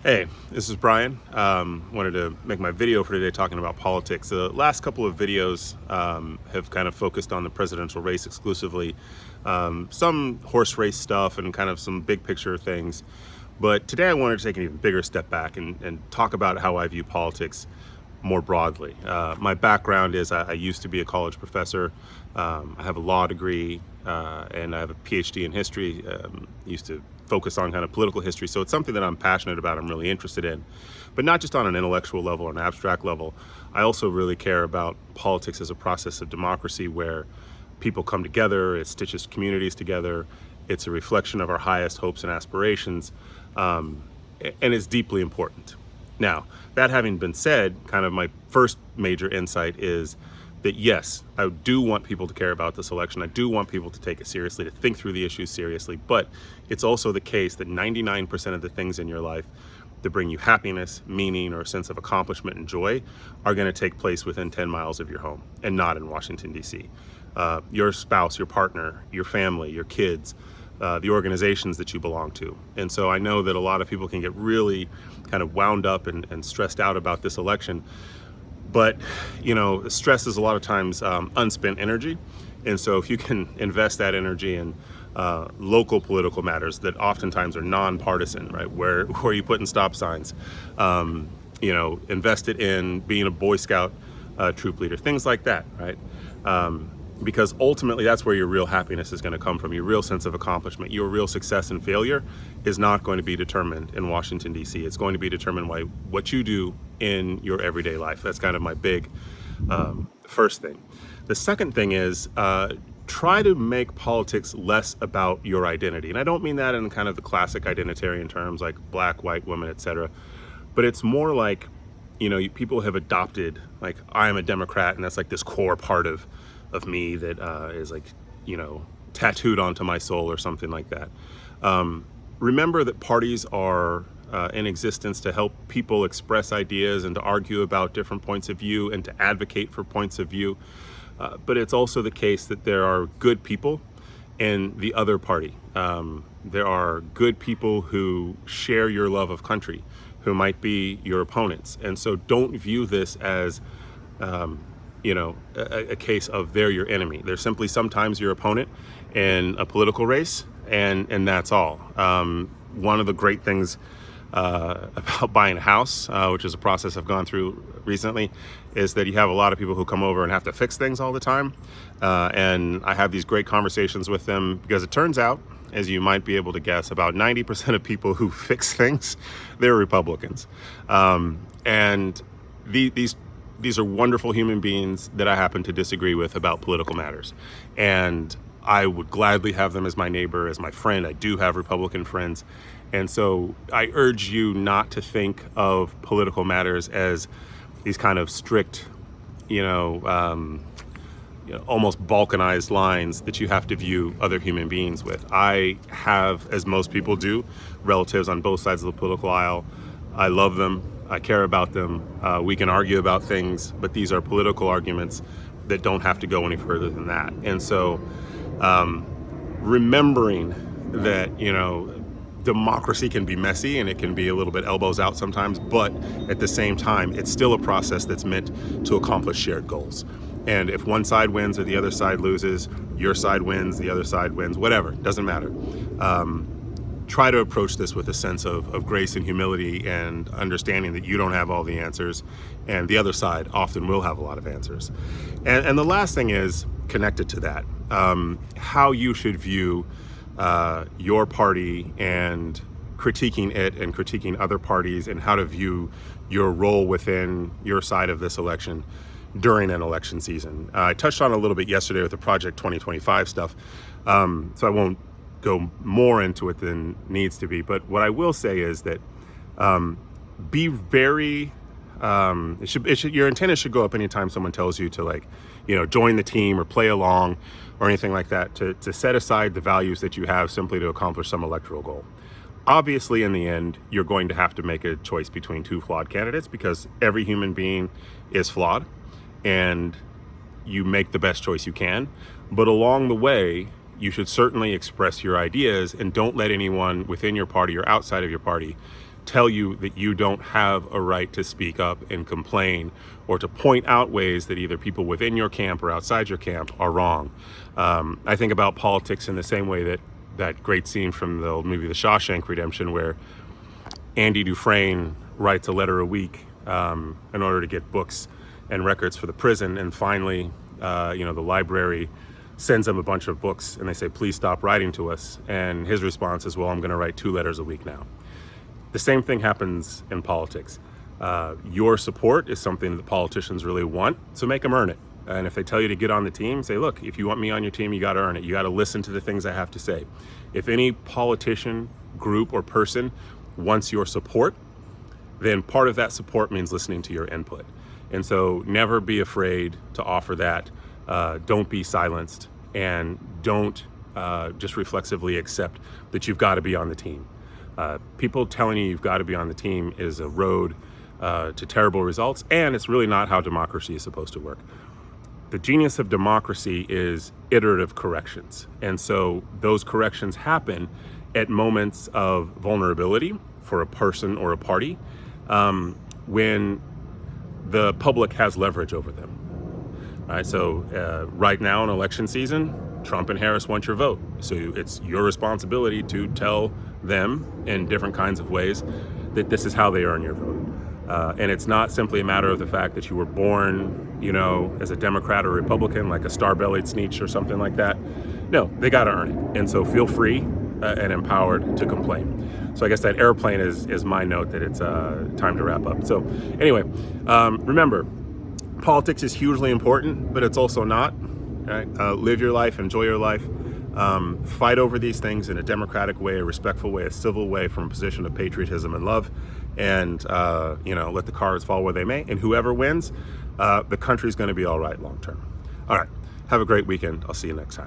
Hey, this is Brian. Wanted to make my video for today talking about politics. The last couple of videos have kind of focused on the presidential race exclusively, some horse race stuff and kind of some big picture things. But today I wanted to take an even bigger step back and talk about how I view politics more broadly. My background is I used to be a college professor. I have a law degree and I have a PhD in history. Used to focus on kind of political history. So it's something that I'm passionate about, I'm really interested in. But not just on an intellectual level or an abstract level. I also really care about politics as a process of democracy where people come together, it stitches communities together, it's a reflection of our highest hopes and aspirations, and it's deeply important. Now, that having been said, kind of my first major insight is that yes, I do want people to care about this election. I do want people to take it seriously, to think through the issues seriously. But it's also the case that 99% of the things in your life that bring you happiness, meaning, or a sense of accomplishment and joy are going to take place within 10 miles of your home and not in Washington, D.C. Your spouse, your partner, your family, your kids, the organizations that you belong to. And so I know that a lot of people can get really kind of wound up and stressed out about this election. But, you know, stress is a lot of times unspent energy. And so if you can invest that energy in local political matters that oftentimes are nonpartisan, right, where you put in stop signs, invest it in being a Boy Scout troop leader, things like that, right? Because ultimately that's where your real happiness is going to come from. Your real sense of accomplishment, your real success and failure is not going to be determined in Washington, D.C. It's going to be determined by what you do in your everyday life. That's kind of my big first thing. The second thing is try to make politics less about your identity. And I don't mean that in kind of the classic identitarian terms like black, white, woman, etc. But it's more like, people have adopted, like, I am a Democrat, and that's like this core part of me that is like, tattooed onto my soul or something like that. Remember that parties are in existence to help people express ideas and to argue about different points of view and to advocate for points of view. But it's also the case that there are good people in the other party. There are good people who share your love of country, who might be your opponents. And so don't view this as a case of they're your enemy. They're simply sometimes your opponent in a political race, and that's all. One of the great things about buying a house, which is a process I've gone through recently, is that you have a lot of people who come over and have to fix things all the time. And I have these great conversations with them because it turns out, as you might be able to guess, about 90% of people who fix things, they're Republicans. And these are wonderful human beings that I happen to disagree with about political matters. And I would gladly have them as my neighbor, as my friend. I do have Republican friends. And so I urge you not to think of political matters as these kind of strict, almost balkanized lines that you have to view other human beings with. I have, as most people do, relatives on both sides of the political aisle. I love them. I care about them. We can argue about things, but these are political arguments that don't have to go any further than that. And so remembering that, democracy can be messy and it can be a little bit elbows out sometimes, but at the same time, it's still a process that's meant to accomplish shared goals. And if one side wins or the other side loses, your side wins, the other side wins, whatever, doesn't matter. Try to approach this with a sense of grace and humility and understanding that you don't have all the answers and the other side often will have a lot of answers. And the last thing is connected to that, how you should view your party and critiquing it and critiquing other parties and how to view your role within your side of this election during an election season. I touched on a little bit yesterday with the Project 2025 stuff, so I won't go more into it than needs to be. But what I will say is that be very, your antenna should go up anytime someone tells you to join the team or play along or anything like that, to set aside the values that you have simply to accomplish some electoral goal. Obviously, in the end, you're going to have to make a choice between two flawed candidates because every human being is flawed and you make the best choice you can. But along the way, you should certainly express your ideas, and don't let anyone within your party or outside of your party tell you that you don't have a right to speak up and complain, or to point out ways that either people within your camp or outside your camp are wrong. I think about politics in the same way that great scene from the old movie The Shawshank Redemption, where Andy Dufresne writes a letter a week in order to get books and records for the prison, and finally the library sends him a bunch of books and they say, please stop writing to us, and his response is, well, I'm going to write 2 letters a week now. The same thing happens in politics. Your support is something that politicians really want, so make them earn it. And if they tell you to get on the team, say, look, if you want me on your team, you got to earn it. You got to listen to the things I have to say. If any politician, group, or person wants your support, then part of that support means listening to your input. And so never be afraid to offer that. Don't be silenced, and don't just reflexively accept that you've got to be on the team. People telling you you've got to be on the team is a road to terrible results, and it's really not how democracy is supposed to work. The genius of democracy is iterative corrections. And so those corrections happen at moments of vulnerability for a person or a party, when the public has leverage over them. All right, so right now in election season, Trump and Harris want your vote. So it's your responsibility to tell them in different kinds of ways that this is how they earn your vote. And it's not simply a matter of the fact that you were born, as a Democrat or Republican, like a star-bellied Sneetch or something like that. No, they got to earn it. And so feel free and empowered to complain. So I guess that airplane is my note that it's time to wrap up. So anyway, remember, politics is hugely important, but it's also not. Right? Live your life, enjoy your life. Fight over these things in a democratic way, a respectful way, a civil way, from a position of patriotism and love. And, let the cards fall where they may. And whoever wins, the country's going to be all right long term. All right. Have a great weekend. I'll see you next time.